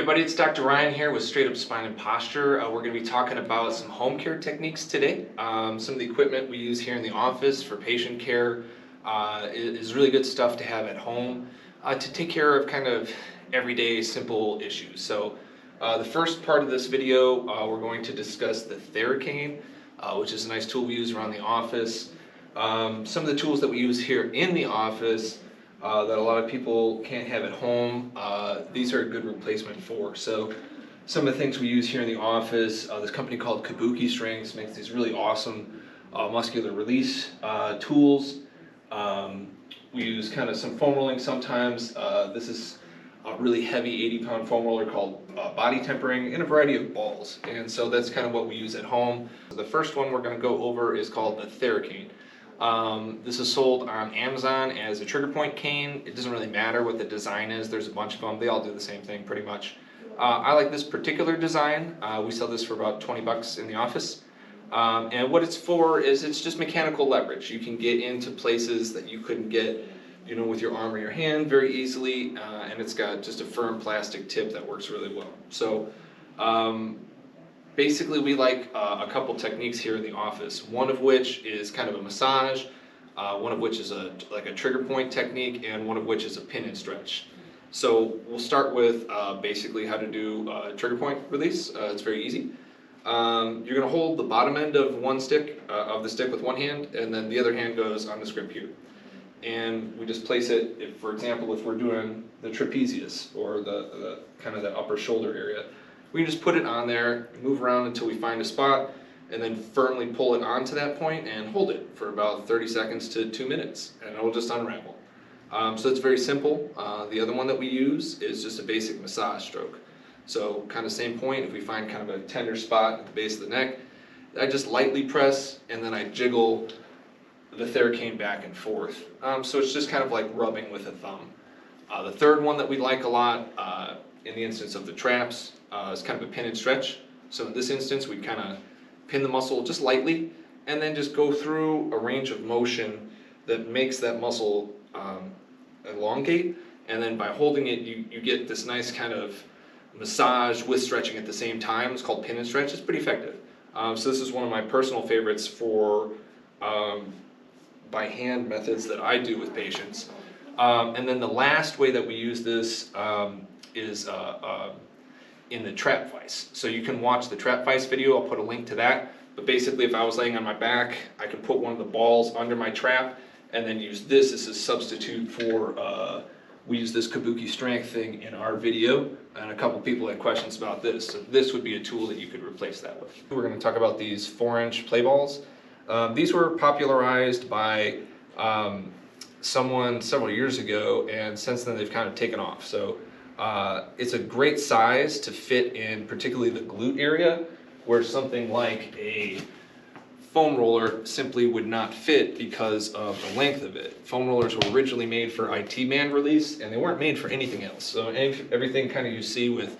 everybody, it's Dr. Ryan here with Straight Up Spine and Posture. We're going to be talking about some home care techniques today. Some of the equipment we use here in the office for patient care is really good stuff to have at home to take care of kind of everyday simple issues. So the first part of this video, we're going to discuss the Theracane, which is a nice tool we use around the office. Some of the tools that we use here in the office that a lot of people can't have at home, these are a good replacement for. So some of the things we use here in the office, this company called Kabuki Strengths makes these really awesome muscular release tools. We use kind of some foam rolling sometimes. This is a really heavy 80-pound foam roller called body tempering in a variety of balls, and so that's kind of what we use at home. The first one we're going to go over is called the Theracane. This is sold on Amazon as a trigger point cane. It doesn't really matter what the design is. There's a bunch of them. They all do the same thing pretty much. I like this particular design. We sell this for about 20 bucks in the office. And what it's for is it's just mechanical leverage. You can get into places that you couldn't get, you know, with your arm or your hand very easily. And it's got just a firm plastic tip that works really well. So basically, we like a couple techniques here in the office, one of which is kind of a massage, one of which is like a trigger point technique, and one of which is a pin and stretch. So we'll start with basically how to do trigger point release. It's very easy. You're going to hold the bottom end of one stick, of the stick with one hand, and then the other hand goes on this grip here. And we just place it, if, for example, if we're doing the trapezius or the kind of the upper shoulder area, we can just put it on there, move around until we find a spot, and then firmly pull it onto that point and hold it for about 30 seconds to 2 minutes, and it will just unravel. So it's very simple. The other one that we use is just a basic massage stroke. So kind of same point, if we find kind of a tender spot at the base of the neck, I just lightly press and then I jiggle the Theracane back and forth. So it's just kind of like rubbing with a thumb. The third one that we like a lot, in the instance of the traps, is kind of a pin and stretch. So in this instance, we kind of pin the muscle just lightly and then just go through a range of motion that makes that muscle elongate. And then by holding it, you get this nice kind of massage with stretching at the same time. It's called pin and stretch. It's pretty effective. So this is one of my personal favorites for by hand methods that I do with patients. And then the last way that we use this is in the trap vise. So you can watch the trap vise video. I'll put a link to that. But basically, if I was laying on my back, I could put one of the balls under my trap and then use this as a substitute for, we use this Kabuki Strength thing in our video, and a couple people had questions about this. So this would be a tool that you could replace that with. We're going to talk about these 4-inch play balls. These were popularized by someone several years ago, and since then they've kind of taken off. So it's a great size to fit in particularly the glute area, where something like a foam roller simply would not fit because of the length of it. Foam rollers were originally made for IT band release, and they weren't made for anything else. So everything kind of you see with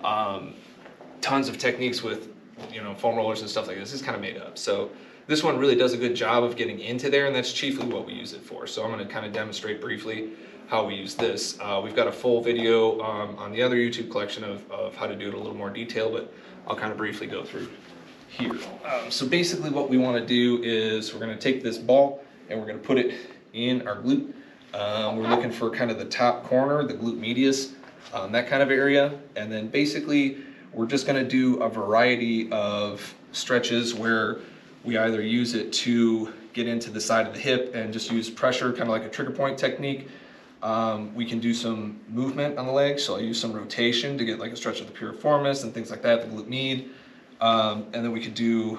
tons of techniques with, you know, foam rollers and stuff like this is kind of made up. So this one really does a good job of getting into there, and that's chiefly what we use it for. So I'm going to kind of demonstrate briefly how we use this. We've got a full video on the other YouTube collection of how to do it in a little more detail, but I'll kind of briefly go through here. So basically what we want to do is we're going to take this ball and we're going to put it in our glute. We're looking for kind of the top corner, the glute medius, that kind of area. And then basically we're just going to do a variety of stretches where we either use it to get into the side of the hip and just use pressure, kind of like a trigger point technique. We can do some movement on the legs, so I'll use some rotation to get like a stretch of the piriformis and things like that, the glute med. And then we could do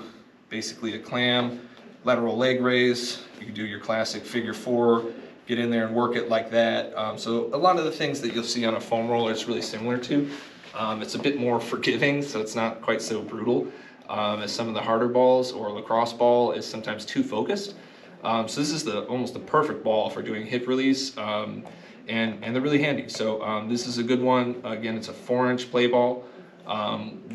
basically a clam, lateral leg raise. You can do your classic figure 4, get in there and work it like that. So a lot of the things that you'll see on a foam roller is really similar to. It's a bit more forgiving, so it's not quite so brutal as some of the harder balls, or lacrosse ball is sometimes too focused. So this is almost the perfect ball for doing hip release, and they're really handy. So this is a good one. Again, it's a 4-inch play ball.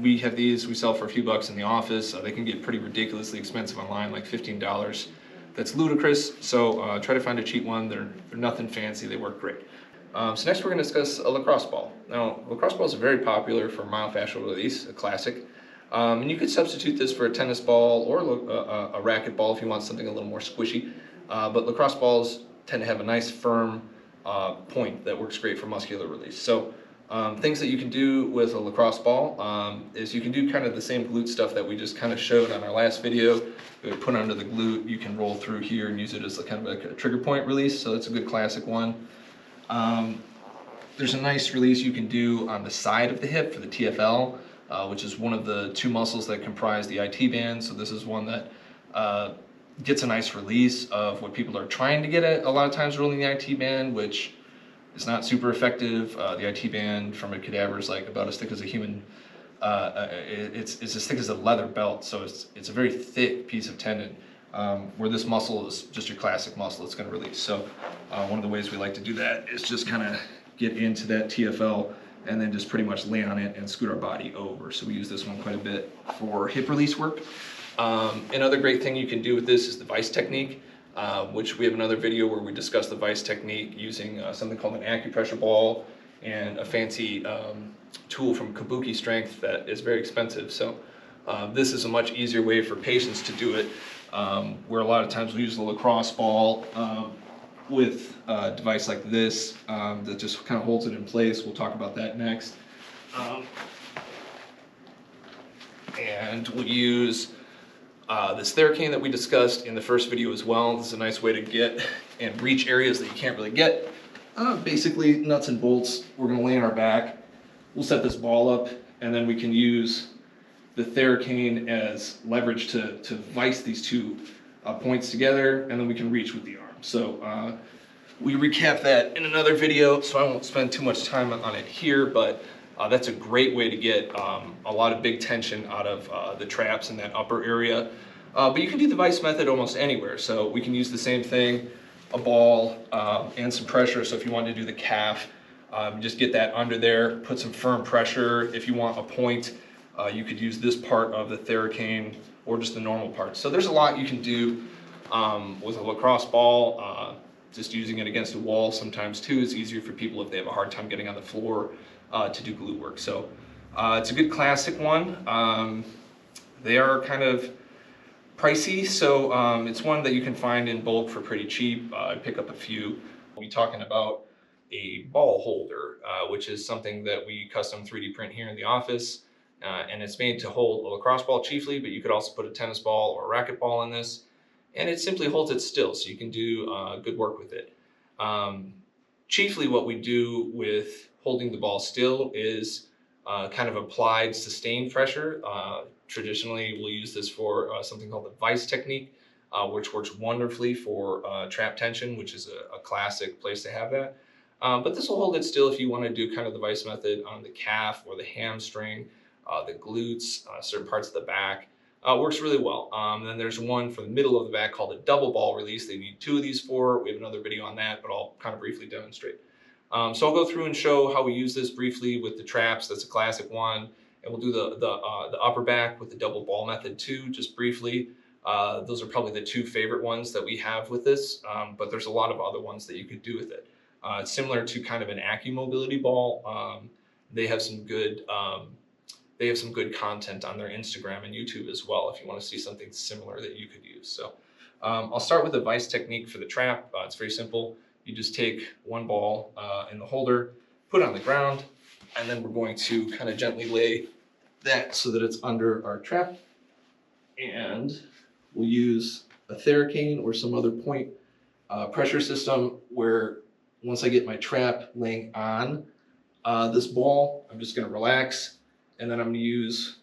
We have these, we sell for a few bucks in the office. They can get pretty ridiculously expensive online, like $15. That's ludicrous. So try to find a cheap one. They're nothing fancy. They work great. So next we're going to discuss a lacrosse ball. Now, lacrosse balls are very popular for myofascial release, a classic. And you could substitute this for a tennis ball or a racket ball if you want something a little more squishy. But lacrosse balls tend to have a nice firm point that works great for muscular release. So things that you can do with a lacrosse ball is you can do kind of the same glute stuff that we just kind of showed on our last video. You put under the glute, you can roll through here and use it as kind of like a trigger point release. So that's a good classic one. There's a nice release you can do on the side of the hip for the TFL, which is one of the two muscles that comprise the IT band. So this is one that gets a nice release of what people are trying to get at a lot of times rolling the IT band, which is not super effective. The IT band from a cadaver is like about as thick as a human. It's as thick as a leather belt, so it's a very thick piece of tendon. Where this muscle is just your classic muscle, it's going to release. So one of the ways we like to do that is just kind of get into that TFL and then just pretty much lay on it and scoot our body over. So we use this one quite a bit for hip release work. Another great thing you can do with this is the vice technique, which we have another video where we discuss the vice technique using something called an acupressure ball and a fancy tool from Kabuki Strength that is very expensive. So this is a much easier way for patients to do it, where a lot of times we use the lacrosse ball with a device like this that just kind of holds it in place. We'll talk about that next. And we'll use this Theracane that we discussed in the first video as well. This is a nice way to get and reach areas that you can't really get. Basically, nuts and bolts. We're going to lay on our back. We'll set this ball up, and then we can use the Theracane as leverage to vice these two points together, and then we can reach with the arm. So we recap that in another video, so I won't spend too much time on it here, but that's a great way to get a lot of big tension out of the traps in that upper area. But you can do the vice method almost anywhere. So we can use the same thing, a ball and some pressure. So if you want to do the calf, just get that under there, put some firm pressure. If you want a point, you could use this part of the Theracane or just the normal part. So there's a lot you can do with a lacrosse ball. Just using it against a wall sometimes too is easier for people if they have a hard time getting on the floor to do glute work. So it's a good classic one. They are kind of pricey, so it's one that you can find in bulk for pretty cheap. I'd pick up a few. We'll be talking about a ball holder, which is something that we custom 3D print here in the office. And it's made to hold a lacrosse ball chiefly, but you could also put a tennis ball or a racket ball in this. And it simply holds it still, so you can do good work with it. Chiefly what we do with holding the ball still is kind of applied sustained pressure. Traditionally, we'll use this for something called the vice technique, which works wonderfully for trap tension, which is a classic place to have that. But this will hold it still if you want to do kind of the vice method on the calf or the hamstring, the glutes, certain parts of the back. Works really well. Then there's one for the middle of the back called a double ball release. They need two of these for. We have another video on that, but I'll kind of briefly demonstrate. So I'll go through and show how we use this briefly with the traps. That's a classic one. And we'll do the upper back with the double ball method too, just briefly. Those are probably the two favorite ones that we have with this, but there's a lot of other ones that you could do with it. It's similar to kind of an AccuMobility ball. They have some good content on their Instagram and YouTube as well if you want to see something similar that you could use. So I'll start with the vice technique for the trap. It's very simple. You just take one ball in the holder, put it on the ground, and then we're going to kind of gently lay that so that it's under our trap. And we'll use a Theracane or some other point pressure system where once I get my trap laying on this ball, I'm just going to relax. And then I'm going to use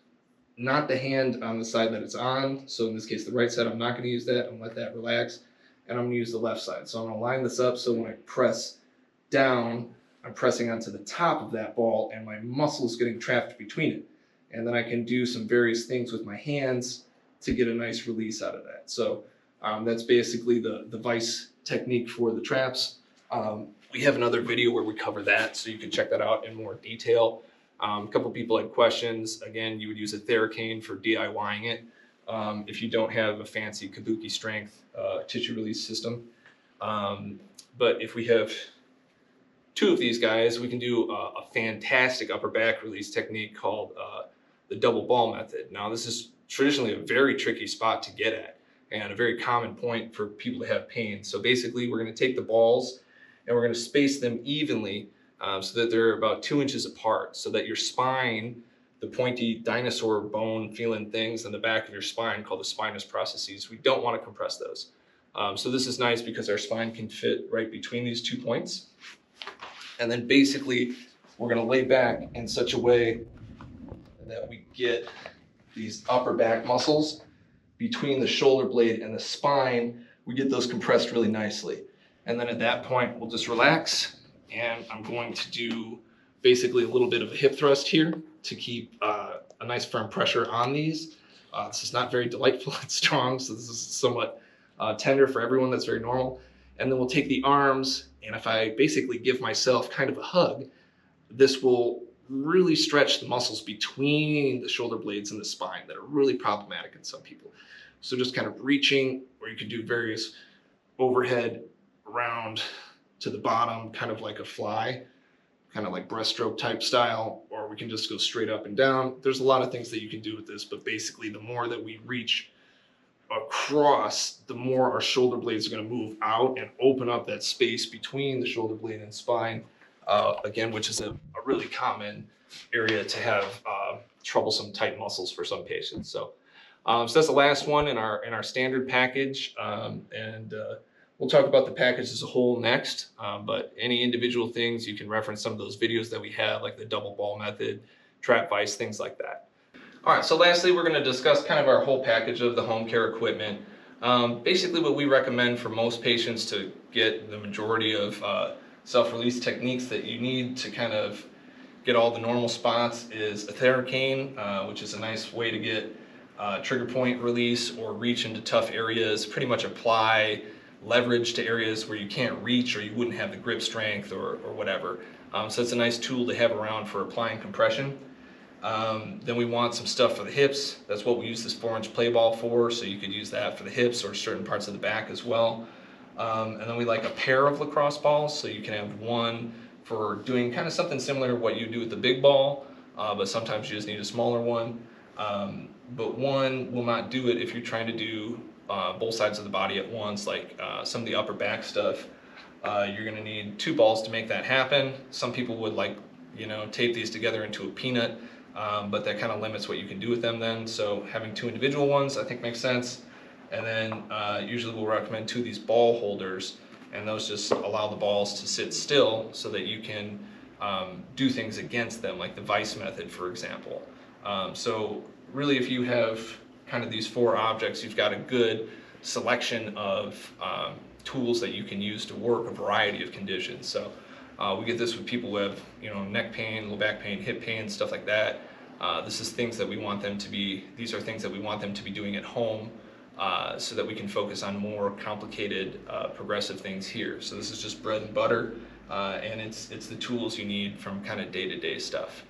not the hand on the side that it's on. So in this case, the right side, I'm not going to use that. I'm going to let that relax. And I'm going to use the left side. So I'm going to line this up so when I press down, I'm pressing onto the top of that ball and my muscle is getting trapped between it. And then I can do some various things with my hands to get a nice release out of that. So that's basically the vice technique for the traps. We have another video where we cover that, so you can check that out in more detail. A couple people had questions. Again, you would use a Theracane for DIYing it if you don't have a fancy Kabuki Strength tissue release system. But if we have two of these guys, we can do a fantastic upper back release technique called the double ball method. Now, this is traditionally a very tricky spot to get at and a very common point for people to have pain. So basically, we're going to take the balls and we're going to space them evenly so that they're about 2 inches apart, so that your spine, the pointy dinosaur bone feeling things in the back of your spine called the spinous processes, we don't want to compress those. So this is nice because our spine can fit right between these 2 points. And then basically, we're going to lay back in such a way that we get these upper back muscles between the shoulder blade and the spine. We get those compressed really nicely. And then at that point, we'll just relax. And I'm going to do basically a little bit of a hip thrust here to keep a nice firm pressure on these. This is not very delightful and strong, so this is somewhat tender for everyone. That's very normal. And then we'll take the arms, and if I basically give myself kind of a hug, this will really stretch the muscles between the shoulder blades and the spine that are really problematic in some people. So just kind of reaching, or you could do various overhead, around to the bottom, kind of like a fly, kind of like breaststroke type style, or we can just go straight up and down. There's a lot of things that you can do with this, but basically the more that we reach across, the more our shoulder blades are going to move out and open up that space between the shoulder blade and spine, again, which is a really common area to have troublesome tight muscles for some patients. So that's the last one in our standard package, and we'll talk about the package as a whole next, but any individual things, you can reference some of those videos that we have, like the double ball method, trap vise, things like that. All right, so lastly, we're going to discuss kind of our whole package of the home care equipment. Basically what we recommend for most patients to get the majority of self-release techniques that you need to kind of get all the normal spots is a Theracane, which is a nice way to get trigger point release or reach into tough areas, pretty much apply leverage to areas where you can't reach or you wouldn't have the grip strength or whatever. So it's a nice tool to have around for applying compression. Then we want some stuff for the hips. That's what we use this 4-inch play ball for, so you could use that for the hips or certain parts of the back as well. And then we like a pair of lacrosse balls, so you can have one for doing kind of something similar to what you do with the big ball, but sometimes you just need a smaller one. But one will not do it if you're trying to do both sides of the body at once, like some of the upper back stuff. You're going to need 2 balls to make that happen. Some people would like, tape these together into a peanut, but that kind of limits what you can do with them then. So having 2 individual ones, I think, makes sense. And then usually we'll recommend 2 of these ball holders, and those just allow the balls to sit still so that you can do things against them, like the vice method, for example. So really, if you have kind of these 4 objects, you've got a good selection of tools that you can use to work a variety of conditions. So we get this with people who have, neck pain, low back pain, hip pain, stuff like that. This is things that we want them to be, these are things that we want them to be doing at home, so that we can focus on more complicated, progressive things here. So this is just bread and butter, and it's the tools you need from kind of day-to-day stuff.